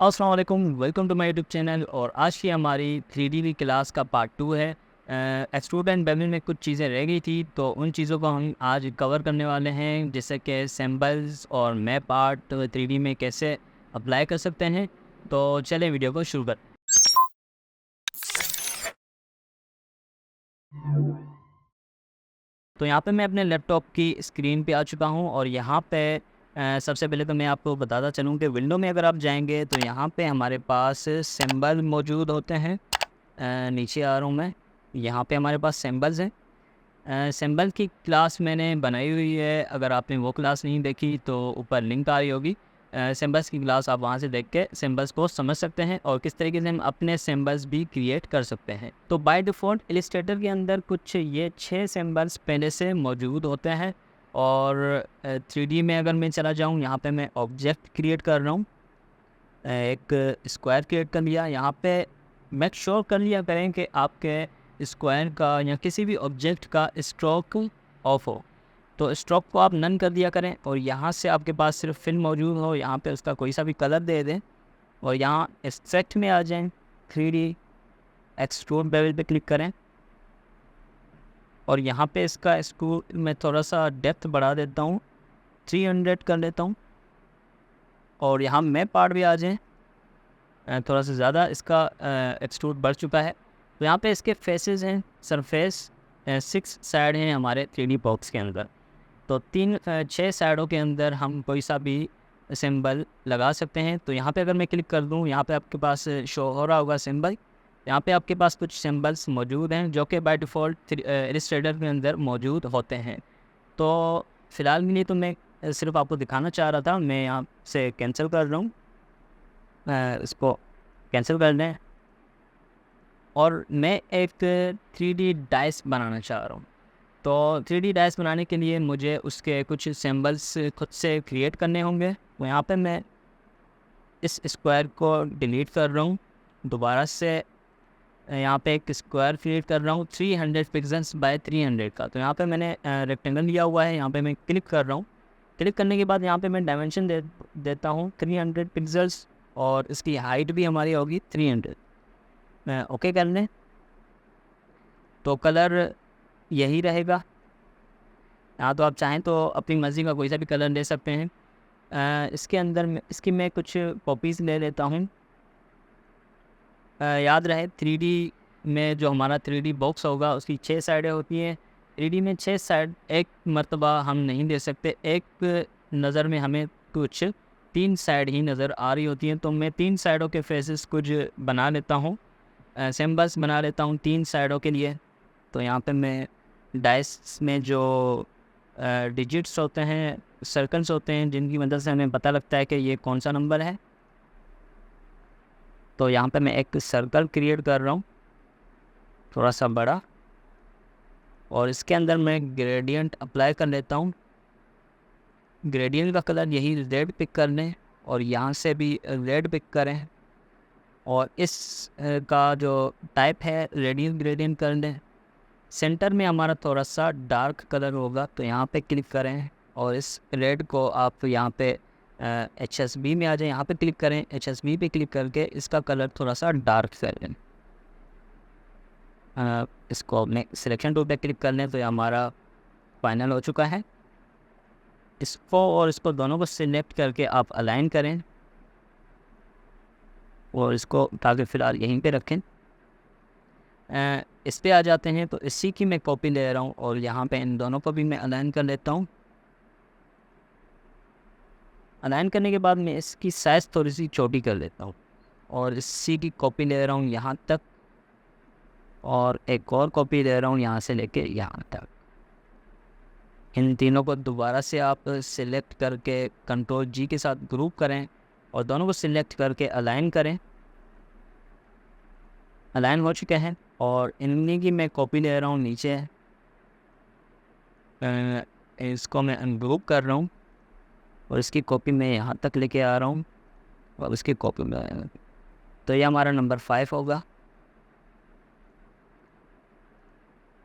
अस्सलाम वालेकुम, welcome to my YouTube channel. और आज की हमारी 3D की क्लास का पार्ट 2 है। एक्सट्रूड एंड बेवल में कुछ चीज़ें रह गई थी, तो उन चीज़ों को हम आज कवर करने वाले हैं, जैसे कि सिंबल्स और मैप आर्ट 3D में कैसे अप्लाई कर सकते हैं। तो चलें वीडियो को शुरू करते हैं। तो यहाँ पे मैं अपने लैपटॉप की स्क्रीन पे आ चुका हूँ और यहाँ पे सबसे पहले तो मैं आपको बताता चलूँ कि विंडो में अगर आप जाएंगे तो यहाँ पे हमारे पास सिंबल मौजूद होते हैं। नीचे आ रहा हूँ मैं, यहाँ पे हमारे पास सिंबल्स हैं। सिंबल की क्लास मैंने बनाई हुई है, अगर आपने वो क्लास नहीं देखी तो ऊपर लिंक आ रही होगी। सिंबल्स की क्लास आप वहाँ से देख के सिंबल्स को समझ सकते हैं और किस तरीके से हम अपने सिंबल्स भी क्रिएट कर सकते हैं। तो बाय डिफ़ॉल्ट इलस्ट्रेटर के अंदर कुछ ये 6 सिंबल्स पहले से मौजूद होते हैं। और 3D में अगर मैं चला जाऊँ, यहाँ पे मैं ऑब्जेक्ट क्रिएट कर रहा हूँ। एक स्क्वायर क्रिएट कर लिया। यहाँ पे मेक श्योर कर लिया करें कि आपके स्क्वायर का या किसी भी ऑब्जेक्ट का स्ट्रोक ऑफ हो, तो स्ट्रोक को आप नन कर दिया करें और यहाँ से आपके पास सिर्फ फिल मौजूद हो, यहाँ पे उसका कोई सा भी कलर दे दें और यहाँ एक्सट्रैक्ट में आ जाएं, 3D एक्सट्रूड बेवल पे क्लिक करें और यहाँ पे इसका इसको मैं थोड़ा सा डेप्थ बढ़ा देता हूँ, 300 कर लेता हूँ। और यहाँ मैप पार्ट भी आ जाएँ, थोड़ा सा ज़्यादा इसका एक्सट्रूड बढ़ चुका है। तो यहाँ पे इसके फेसेस हैं, सरफेस 6 साइड हैं हमारे 3D बॉक्स के अंदर। तो 6 साइडों के अंदर हम कोई सा भी सिंबल लगा सकते हैं। तो यहाँ पे अगर मैं क्लिक कर दूँ, यहाँ पे आपके पास शो हो रहा होगा सिंबल। यहाँ पे आपके पास कुछ सिंबल्स मौजूद हैं जो कि बाय डिफ़ॉल्ट इलस्ट्रेटर के अंदर मौजूद होते हैं। तो फ़िलहाल के लिए तो मैं सिर्फ आपको दिखाना चाह रहा था, मैं यहाँ से कैंसिल कर रहा हूँ। इसको कैंसिल कर दें और मैं एक 3D डाइस बनाना चाह रहा हूँ। तो 3D डाइस बनाने के लिए मुझे उसके कुछ सिंबल्स खुद से क्रिएट करने होंगे। तो यहाँ पे मैं इस स्क्वायर को डिलीट कर रहा हूँ, दोबारा से यहाँ पे एक स्क्वायर क्रिएट कर रहा हूँ 300 पिक्सेल्स बाय 300 का। तो यहाँ पे मैंने रेक्टेंगल लिया हुआ है, यहाँ पे मैं क्लिक कर रहा हूँ। क्लिक करने के बाद यहाँ पे मैं डायमेंशन देता हूँ 300 पिक्सेल्स और इसकी हाइट भी हमारी होगी 300। मैं ओके कर लें तो कलर यही रहेगा। हाँ, तो आप चाहें तो अपनी मर्ज़ी का कोई सा भी कलर ले सकते हैं। इसके अंदर इसकी मैं कुछ कॉपीज़ ले लेता हूँ। याद रहे 3D में जो हमारा 3D बॉक्स होगा उसकी 6 साइडें होती हैं। 3D में 6 साइड एक मर्तबा हम नहीं दे सकते, एक नज़र में हमें कुछ 3 साइड ही नज़र आ रही होती हैं। तो मैं 3 साइडों के फेसेस कुछ बना लेता हूँ, सिंबल्स बना लेता हूँ 3 साइडों के लिए। तो यहाँ पे मैं डाइस में जो डिजिट्स होते हैं, सर्कल्स होते हैं, जिनकी मदद से हमें पता लगता है कि ये कौन सा नंबर है। तो यहाँ पे मैं एक सर्कल क्रिएट कर रहा हूँ थोड़ा सा बड़ा और इसके अंदर मैं ग्रेडियंट अप्लाई कर लेता हूँ। ग्रेडियंट का कलर यही रेड पिक कर लें और यहाँ से भी रेड पिक करें और इस का जो टाइप है रेडियस ग्रेडियंट कर लें। सेंटर में हमारा थोड़ा सा डार्क कलर होगा, तो यहाँ पे क्लिक करें और इस रेड को आप यहाँ पे HSB में आ जाए, यहाँ पे क्लिक करें, HSB पे क्लिक करके इसका कलर थोड़ा सा डार्क कर लें। इसको अपने सिलेक्शन टूल पे क्लिक कर लें तो ये हमारा फाइनल हो चुका है। इसको और इसको दोनों को सिलेक्ट करके आप अलाइन करें और इसको उठा के फ़िलहाल यहीं पे रखें। इस पे आ जाते हैं, तो इसी की मैं कॉपी ले रहा हूँ और यहाँ पे इन दोनों को भी मैं अलाइन कर लेता हूँ। अलाइन करने के बाद मैं इसकी साइज़ थोड़ी सी छोटी कर लेता हूँ और इसी की कॉपी ले रहा हूँ यहाँ तक और एक और कॉपी ले रहा हूँ यहाँ से लेके यहाँ तक। इन तीनों को दोबारा से आप सिलेक्ट करके Ctrl+G के साथ ग्रुप करें और दोनों को सिलेक्ट करके अलाइन करें। अलाइन हो चुके हैं और इन्हीं की मैं कॉपी ले रहा हूँ नीचे। इसको मैं अनग्रुप कर रहा हूँ और इसकी कॉपी मैं यहाँ तक लेके आ रहा हूँ और इसकी कॉपी में, तो ये हमारा नंबर 5 होगा।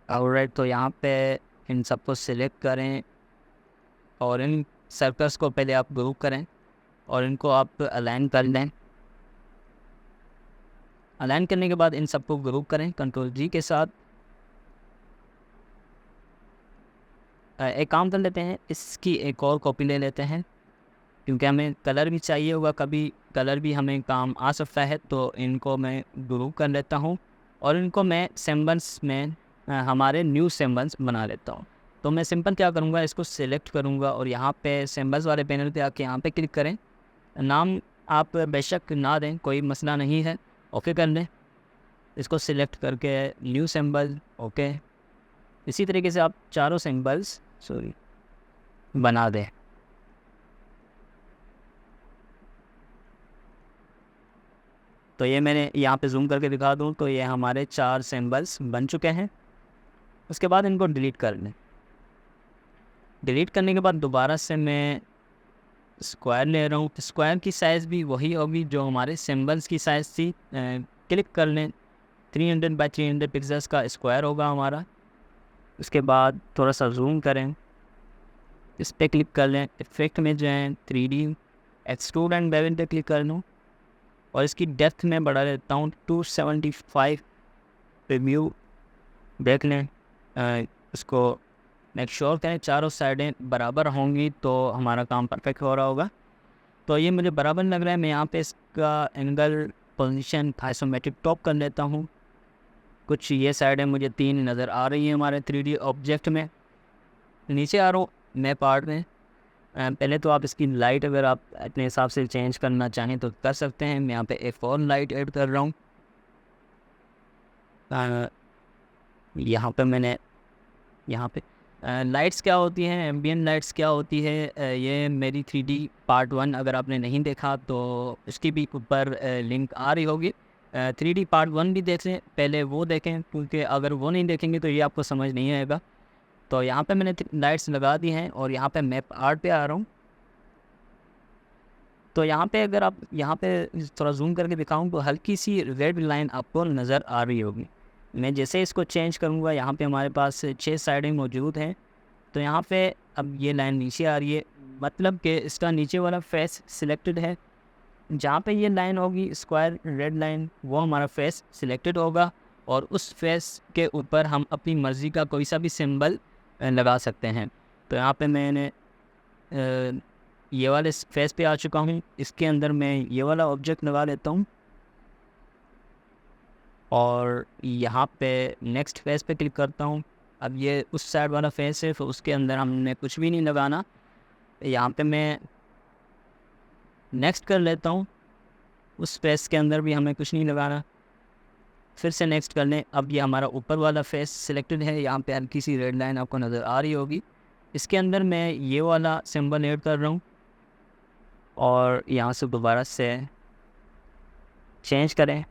ऑलराइट, तो यहाँ पे इन सबको सिलेक्ट करें और इन सर्कल्स को पहले आप ग्रुप करें और इनको आप अलाइन कर लें। अलाइन करने के बाद इन सबको ग्रुप करें कंट्रोल जी के साथ। एक काम कर लेते हैं, इसकी एक और कॉपी ले लेते हैं, क्योंकि हमें कलर भी चाहिए होगा, कभी कलर भी हमें काम आ सकता है। तो इनको मैं ग्रुप कर लेता हूँ और इनको मैं सिम्बल्स में हमारे न्यू सिम्बल्स बना लेता हूँ। तो मैं सिंपल क्या करूँगा, इसको सिलेक्ट करूँगा और यहाँ पे सिम्बल्स वाले पैनल पे आके यहाँ पे क्लिक करें। नाम आप बेशक ना दें, कोई मसला नहीं है, ओके कर लें। इसको सिलेक्ट करके न्यू सिंबल, ओके। इसी तरीके से आप चारों सिंबल्स बना दें। तो ये मैंने यहाँ पे जूम करके दिखा दूँ तो ये हमारे 4 सिंबल्स बन चुके हैं। उसके बाद इनको डिलीट कर लें। डिलीट करने के बाद दोबारा से मैं स्क्वायर ले रहा हूँ। स्क्वायर की साइज़ भी वही होगी जो हमारे सिंबल्स की साइज़ थी। क्लिक कर लें, 300 बाई 300 पिक्सल्स का स्क्वायर होगा हमारा। उसके बाद थोड़ा सा जूम करें, इस पर क्लिक कर लें, इफेक्ट में जाएँ, 3D एक्सट्रूड एंड बेवल पे क्लिक कर लूँ और इसकी डेप्थ में बढ़ा देता हूँ 275। रिव्यू देख लें, इसको मेक श्योर करें चारों साइडें बराबर होंगी तो हमारा काम परफेक्ट हो रहा होगा। तो ये मुझे बराबर लग रहा है। मैं यहाँ पे इसका एंगल पोजीशन आइसोमेट्रिक टॉप कर लेता हूँ। कुछ ये साइडें मुझे 3 नज़र आ रही हैं हमारे 3D ऑब्जेक्ट में। नीचे आ रहा हूँ मैं पार्ट में। पहले तो आप इसकी लाइट अगर आप अपने हिसाब से चेंज करना चाहें तो कर सकते हैं। मैं यहाँ पे एक और लाइट ऐड कर रहा हूँ। यहाँ पे मैंने लाइट्स क्या होती हैं, एम्बियंट लाइट्स क्या होती है, ये मेरी 3D पार्ट 1 अगर आपने नहीं देखा तो इसकी भी ऊपर लिंक आ रही होगी। 3D पार्ट 1 भी देख लें, पहले वो देखें, क्योंकि अगर वो नहीं देखेंगे तो ये आपको समझ नहीं आएगा। तो यहाँ पे मैंने लाइट्स लगा दी हैं और यहाँ पे मैप आर्ट पे आ रहा हूँ। तो यहाँ पे अगर आप यहाँ पे थोड़ा जूम करके दिखाऊँ तो हल्की सी रेड लाइन आपको नज़र आ रही होगी। मैं जैसे इसको चेंज करूँगा, यहाँ पे हमारे पास 6 साइडें मौजूद हैं। तो यहाँ पे अब ये लाइन नीचे आ रही है, मतलब कि इसका नीचे वाला फेस सिलेक्टेड है। जहाँ पे ये लाइन होगी स्क्वायर रेड लाइन, वो हमारा फेस सिलेक्टेड होगा और उस फेस के ऊपर हम अपनी मर्ज़ी का कोई सा भी सिंबल लगा सकते हैं। तो यहाँ पे मैंने ये वाले फेस पे आ चुका हूँ। इसके अंदर मैं ये वाला ऑब्जेक्ट लगा लेता हूँ और यहाँ पे नेक्स्ट फेस पे क्लिक करता हूँ। अब ये उस साइड वाला फेस है तो उसके अंदर हमने कुछ भी नहीं लगाना। यहाँ पे मैं नेक्स्ट कर लेता हूँ, उस फेस के अंदर भी हमें कुछ नहीं लगाना। फिर से नेक्स्ट कर लें। अब ये हमारा ऊपर वाला फेस सिलेक्टेड है, यहाँ पे हल्की सी रेड लाइन आपको नज़र आ रही होगी। इसके अंदर मैं ये वाला सिंबल ऐड कर रहा हूँ और यहाँ से दोबारा से चेंज करें।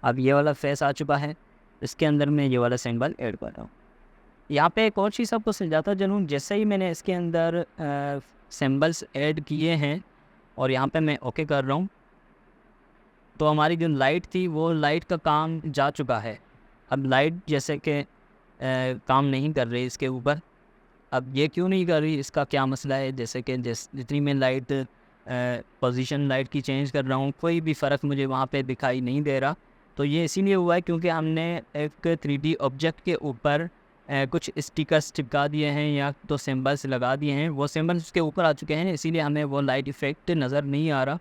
अब ये वाला फेस आ चुका है, इसके अंदर मैं ये वाला सिंबल ऐड कर रहा हूँ। यहाँ पे एक और चीज़ आपको समझाता चलूँ, जैसे ही मैंने इसके अंदर सिंबल्स ऐड किए हैं और यहाँ पे मैं ओके कर रहा हूँ तो हमारी जो लाइट थी वो लाइट का काम जा चुका है। अब लाइट जैसे कि काम नहीं कर रही इसके ऊपर। अब ये क्यों नहीं कर रही, इसका क्या मसला है? जैसे कि जितनी मैं लाइट पोजीशन लाइट की चेंज कर रहा हूँ, कोई भी फ़र्क मुझे वहाँ पे दिखाई नहीं दे रहा। तो ये इसीलिए हुआ है क्योंकि हमने एक 3D ऑब्जेक्ट के ऊपर कुछ स्टिकर्स चिपका दिए हैं या तो सिंबल्स लगा दिए हैं। वो सिंबल्स उसके ऊपर आ चुके हैं, इसीलिए हमें वो लाइट इफ़ेक्ट नज़र नहीं आ रहा।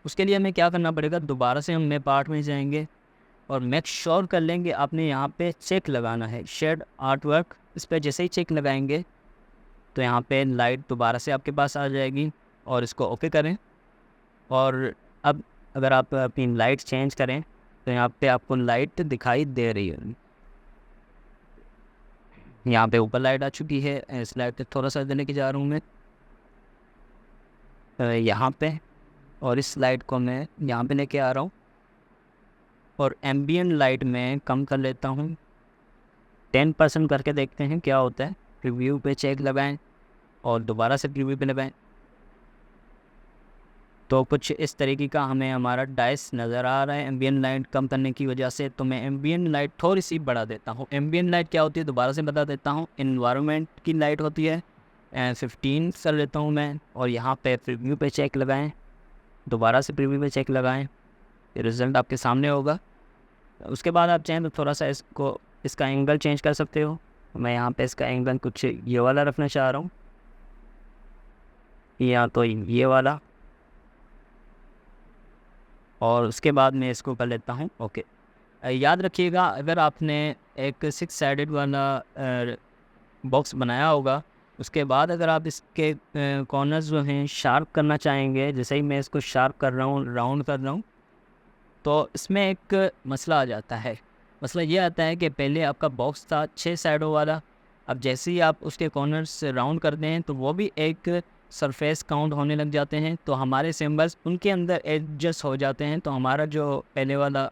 उसके लिए हमें क्या करना पड़ेगा, दोबारा से हम मैं पार्ट में जाएंगे और मेक श्योर कर लेंगे आपने यहाँ पे चेक लगाना है, शेड आर्ट वर्क। इस पर जैसे ही चेक लगाएंगे तो यहाँ पे लाइट दोबारा से आपके पास आ जाएगी और इसको ओके करें। और अब अगर आप अपनी लाइट चेंज करें तो यहाँ पे आपको लाइट दिखाई दे रही है। यहाँ पे ऊपर लाइट आ चुकी है। इस लाइट पे थोड़ा सा देने के जा रहा हूँ मैं यहाँ पे, और इस लाइट को मैं यहाँ पे लेके आ रहा हूँ और एम्बियंट लाइट में कम कर लेता हूँ। 10% करके देखते हैं क्या होता है। प्रीव्यू पे चेक लगाएं और दोबारा से प्रीव्यू पे लगाएं तो कुछ इस तरीके का हमें हमारा डाइस नज़र आ रहा है एम्बियंट लाइट कम करने की वजह से। तो मैं एम्बियंट लाइट थोड़ी सी बढ़ा देता हूँ। एम्बियंट लाइट क्या होती है दोबारा से बता देता हूँ, इन्वायरमेंट की लाइट होती है। 15 कर लेता हूँ मैं और यहाँ पे प्रीव्यू पे चेक लगाएं, दोबारा से प्रीव्यू पे चेक लगाएं, रिज़ल्ट आपके सामने होगा। उसके बाद आप चाहें तो थोड़ा सा इसका एंगल चेंज कर सकते हो। मैं यहाँ पे इसका एंगल कुछ ये वाला रखना चाह रहा हूँ, या तो ये वाला, और उसके बाद मैं इसको कर लेता हूँ ओके। याद रखिएगा, अगर आपने एक 6 साइडेड वाला बॉक्स बनाया होगा, उसके बाद अगर आप इसके कॉर्नर्स जो हैं शार्प करना चाहेंगे, जैसे ही मैं इसको शार्प कर रहा हूँ, राउंड कर रहा हूँ, तो इसमें एक मसला आ जाता है। मसला ये आता है कि पहले आपका बॉक्स था 6 साइडों वाला, अब जैसे ही आप उसके कॉर्नर्स राउंड करते हैं तो वो भी एक सरफेस काउंट होने लग जाते हैं, तो हमारे सिंबल्स उनके अंदर एडजस्ट हो जाते हैं, तो हमारा जो पहले वाला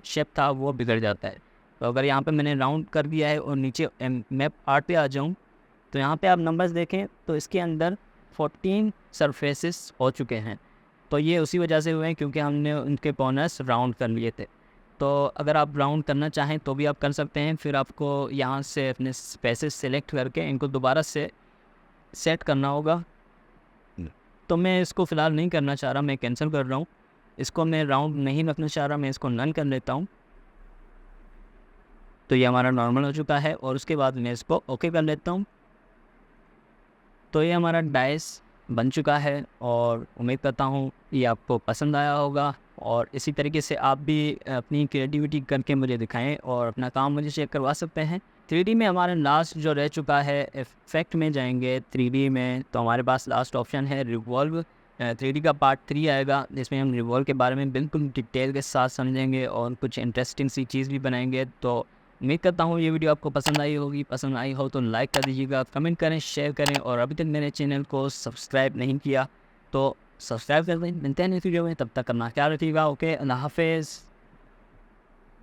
शेप था वो बिगड़ जाता है। तो अगर यहाँ पे मैंने राउंड कर दिया है और नीचे मैप आर्ट पे आ जाऊँ, तो यहाँ पे आप नंबर्स देखें तो इसके अंदर 14 सरफेसेस हो चुके हैं। तो ये उसी वजह से हुए हैं क्योंकि हमने उनके कॉर्नर्स राउंड कर लिए थे। तो अगर आप राउंड करना चाहें तो भी आप कर सकते हैं, फिर आपको यहाँ से अपने स्पेसेस सेलेक्ट करके इनको दोबारा से सेट करना होगा। तो मैं इसको फ़िलहाल नहीं करना चाह रहा, मैं कैंसिल कर रहा हूँ। इसको मैं राउंड नहीं रखना चाह रहा, मैं इसको नन कर लेता हूँ। तो ये हमारा नॉर्मल हो चुका है, और उसके बाद मैं इसको ओके कर लेता हूँ। तो ये हमारा डाइस बन चुका है, और उम्मीद करता हूँ ये आपको पसंद आया होगा, और इसी तरीके से आप भी अपनी क्रिएटिविटी करके मुझे दिखाएं और अपना काम मुझे शेयर करवा सकते हैं। 3D में हमारा लास्ट जो रह चुका है, इफेक्ट में जाएंगे 3D में, तो हमारे पास लास्ट ऑप्शन है रिवॉल्व। 3D का पार्ट 3 आएगा, जिसमें हम रिवॉल्व के बारे में बिल्कुल डिटेल के साथ समझेंगे और कुछ इंटरेस्टिंग सी चीज़ भी बनाएंगे। तो उम्मीद करता हूँ ये वीडियो आपको पसंद आई होगी। पसंद आई हो तो लाइक कर दीजिएगा, कमेंट करें, शेयर करें, और अभी तक मेरे चैनल को सब्सक्राइब नहीं किया तो सब्सक्राइब कर दें। मिलते हैं नेक्स्ट वीडियो में, तब तक करना ख्याल रखिएगा। ओके, अल्लाह हाफिज़।